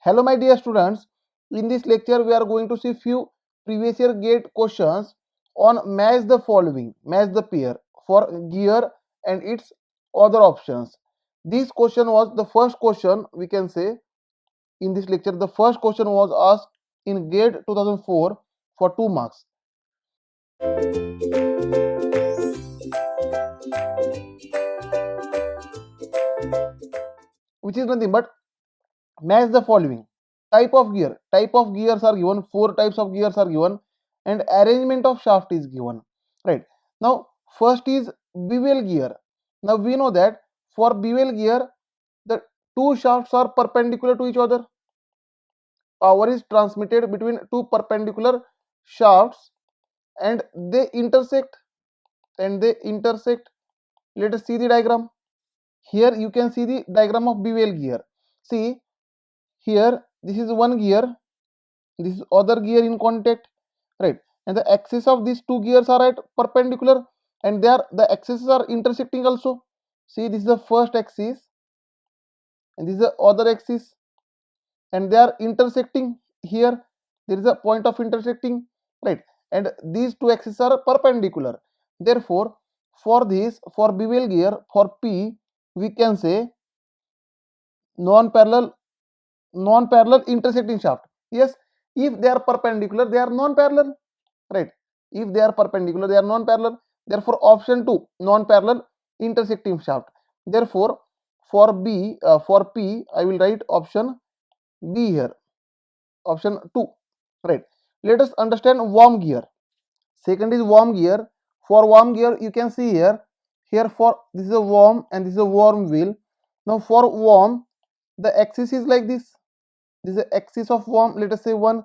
Hello my dear students, in this lecture we are going to see few previous year gate questions on match the following, match the pair for gear and its other options. This question was the first question, we can say, in this lecture the first question was asked in gate 2004 for 2 marks. Which is nothing but match the following type of gear. Type of gears are given, 4 types of gears are given, and arrangement of shaft is given, right? Now first is bevel gear. Now we know that for bevel gear the two shafts are perpendicular to each other. Power is transmitted between two perpendicular shafts and they intersect, let us see the diagram. Here you can see the diagram of bevel gear. See, here this is one gear, this is other gear in contact, right? And the axis of these two gears are at perpendicular and the axes are intersecting also. See, this is the first axis and this is the other axis and they are intersecting. Here there is a point of intersecting, right? And these two axes are perpendicular. Therefore for this, for bevel gear, for P, we can say non-parallel intersecting shaft. Yes, if they are perpendicular they are non-parallel, right? If they are perpendicular they are non-parallel. Therefore option 2, non-parallel intersecting shaft. Therefore for for P I will write option B here, option 2, right? Let us understand worm gear. Second is worm gear. For worm gear you can see here for this is a worm and this is a worm wheel. Now for worm the axis is like this is the axis of worm, let us say 1,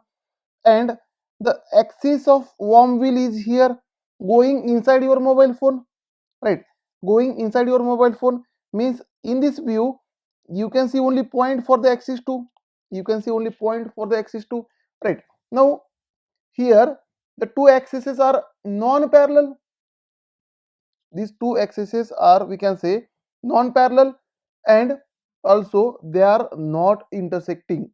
and the axis of worm wheel is here going inside your mobile phone, right? Going inside your mobile phone means in this view you can see only point for the axis 2, you can see only point for the axis 2, right? Now here the two axes are non-parallel, these two axes are, we can say, non-parallel, and also they are not intersecting.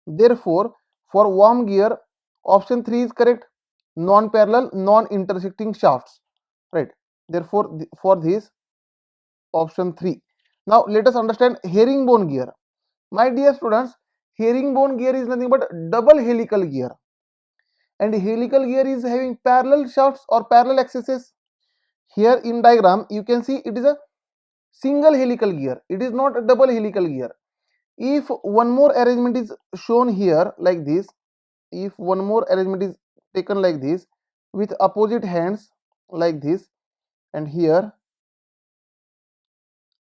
Therefore for worm gear option 3 is correct, non-parallel non-intersecting shafts, right? Therefore for this option 3. Now let us understand herringbone gear. My dear students, herringbone gear is nothing but double helical gear, and helical gear is having parallel shafts or parallel axes. Here in diagram you can see it is a single helical gear, it is not a double helical gear. If one more arrangement is shown here like this, if one more arrangement is taken like this with opposite hands like this and here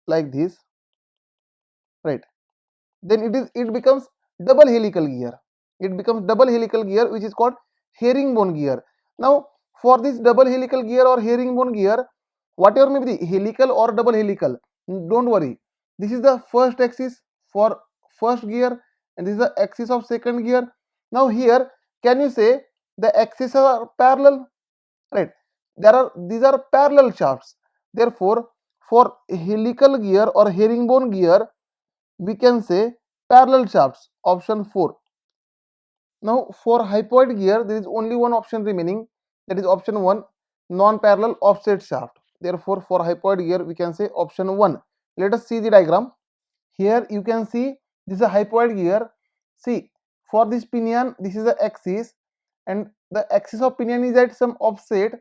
like this, right, then it becomes double helical gear, it becomes double helical gear which is called herringbone gear. Now for this double helical gear or herringbone gear, whatever may be the helical or double helical, don't worry, this is the first axis for first gear and this is the axis of second gear. Now here can you say the axes are parallel, right? These are parallel shafts. Therefore for helical gear or herringbone gear we can say parallel shafts, option 4. Now for hypoid gear there is only one option remaining, that is option 1, non-parallel offset shaft. Therefore for hypoid gear we can say option 1. Let us see the diagram. Here you can see this is a hypoid gear. See, for this pinion this is the axis and the axis of pinion is at some offset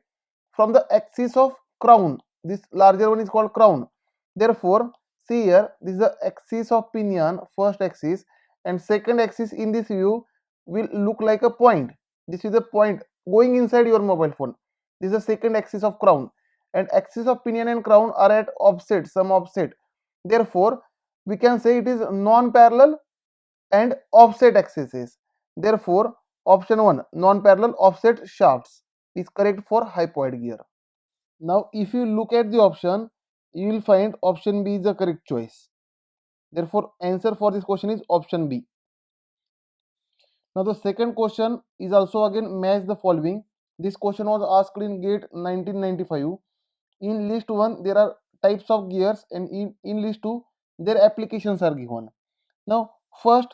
from the axis of crown. This larger one is called crown. Therefore see here, this is the axis of pinion, first axis, and second axis in this view will look like a point. This is the point going inside your mobile phone. This is the second axis of crown, and axis of pinion and crown are at offset, some offset. Therefore we can say it is non-parallel and offset axes. Therefore option 1, non-parallel offset shafts, is correct for hypoid gear. Now if you look at the option, you will find option B is the correct choice. Therefore answer for this question is option B. Now the second question is also again match the following. This question was asked in GATE 1995. In list 1 there are types of gears and in list 2 their applications are given. Now first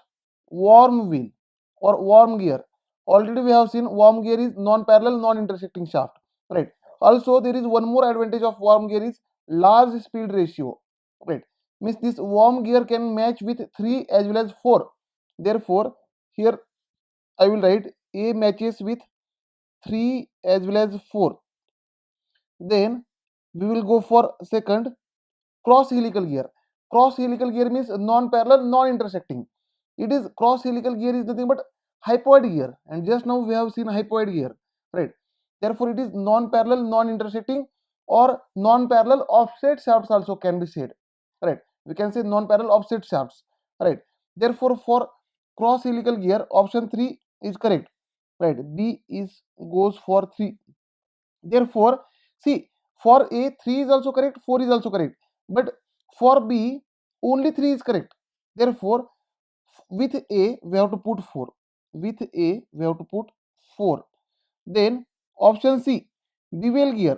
worm wheel or worm gear. Already we have seen worm gear is non-parallel, non-intersecting shaft, right? Also there is one more advantage of worm gear is large speed ratio, right? Means this worm gear can match with 3 as well as 4. Therefore here I will write A matches with 3 as well as 4. Then we will go for second, cross helical gear. Cross helical gear means non-parallel, non-intersecting. It is cross helical gear is nothing but hypoid gear, and just now we have seen hypoid gear, right? Therefore it is non-parallel, non-intersecting, or non-parallel offset shafts also can be said, right? We can say non-parallel offset shafts, right? Therefore for cross helical gear option 3 is correct, right? B is goes for 3. Therefore, see, for A 3 is also correct, 4 is also correct, but for B only 3 is correct. Therefore, with A we have to put 4. With A we have to put 4. Then option C, bevel gear.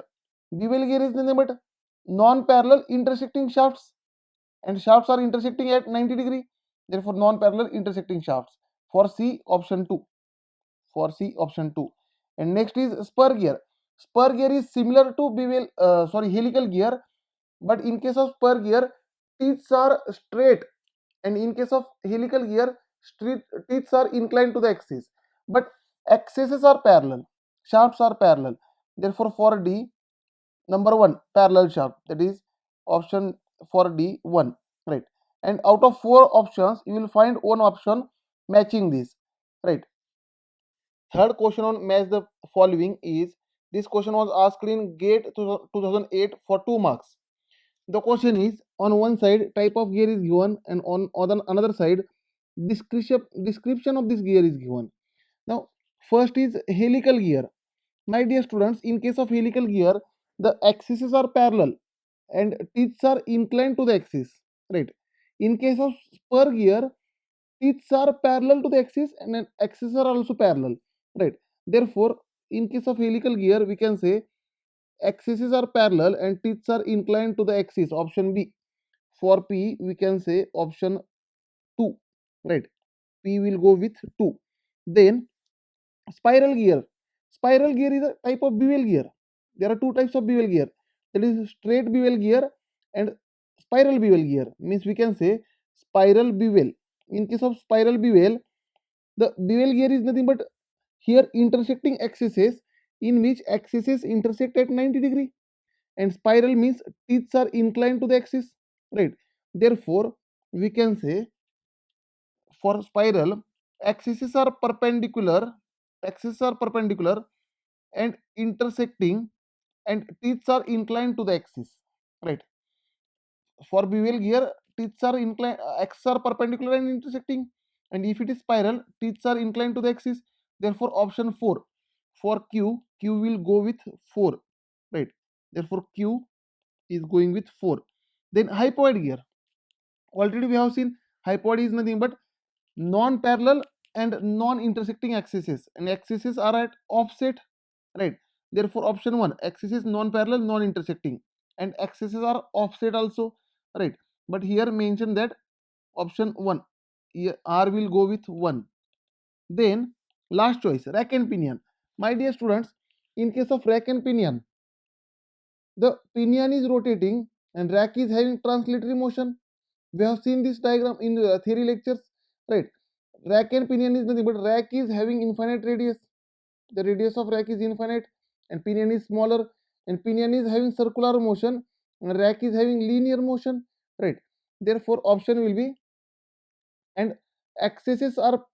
Bevel gear is nothing but non-parallel intersecting shafts, and shafts are intersecting at 90 degree. Therefore, non-parallel intersecting shafts. For C option 2. For C option 2. And next is spur gear. Spur gear is similar to helical gear, but in case of spur gear teeth are straight, and in case of helical gear teeth are inclined to the axis, but axes are parallel, shafts are parallel. Therefore for D, number 1 parallel shaft, that is option for D 1, right? And out of 4 options you will find one option matching this, right? Third question on match the following is, this question was asked in GATE 2008 for 2 marks. The question is, on one side type of gear is given, and on another side description of this gear is given. Now first is helical gear. My dear students, in case of helical gear the axes are parallel and teeth are inclined to the axis, right? In case of spur gear teeth are parallel to the axis and then axes are also parallel, right? Therefore in case of helical gear we can say axes are parallel and teeth are inclined to the axis, option B. For P we can say option 2, right? P will go with 2. Then spiral gear. Spiral gear is a type of bevel gear. There are two types of bevel gear, that is straight bevel gear and spiral bevel gear. Means we can say spiral bevel. In case of spiral bevel, the bevel gear is nothing but here intersecting axes in which axes intersect at 90 degree, and spiral means teeth are inclined to the axis, right? Therefore we can say for spiral axes are perpendicular and intersecting, and teeth are inclined to the axis, right? For bevel gear teeth are inclined, axes are perpendicular and intersecting, and if it is spiral teeth are inclined to the axis. Therefore option 4 for Q will go with 4, right? Therefore Q is going with 4. Then hypoid gear, already we have seen hypoid is nothing but non-parallel and non-intersecting axes, and axes are at offset, right? Therefore option 1 axis is non-parallel, non-intersecting, and axes are offset also, right? But here mention that option 1, here R will go with 1. Then last choice, rack and pinion. My dear students, in case of rack and pinion, the pinion is rotating and rack is having translatory motion. We have seen this diagram in the theory lectures, right? Rack and pinion is nothing but rack is having infinite radius, the radius of rack is infinite, and pinion is smaller, and pinion is having circular motion and rack is having linear motion, right? Therefore option will be, and axes are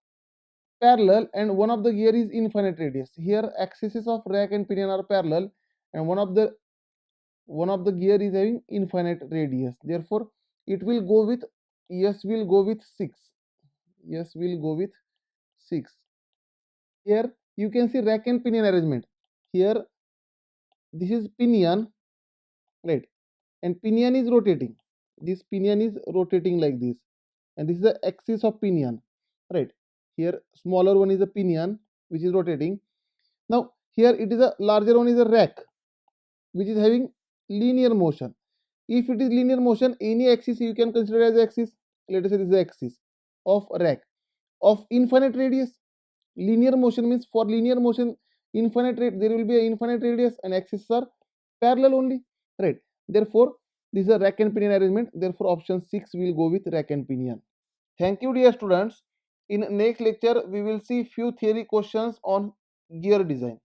parallel and one of the gear is infinite radius. Here axes of rack and pinion are parallel and one of the gear is having infinite radius. Therefore it will go with, yes will go with 6. Yes will go with 6. Here you can see rack and pinion arrangement. Here this is pinion, right? And pinion is rotating. This pinion is rotating like this, and this is the axis of pinion, right? Here smaller one is a pinion which is rotating. Now here it is a larger one is a rack which is having linear motion. If it is linear motion, any axis you can consider as axis. Let us say this is the axis of rack. of infinite radius. Linear motion means for linear motion infinite rate there will be an infinite radius and axes are parallel only, right? Therefore this is a rack and pinion arrangement. Therefore option 6 will go with rack and pinion. Thank you dear students. In next lecture we will see few theory questions on gear design.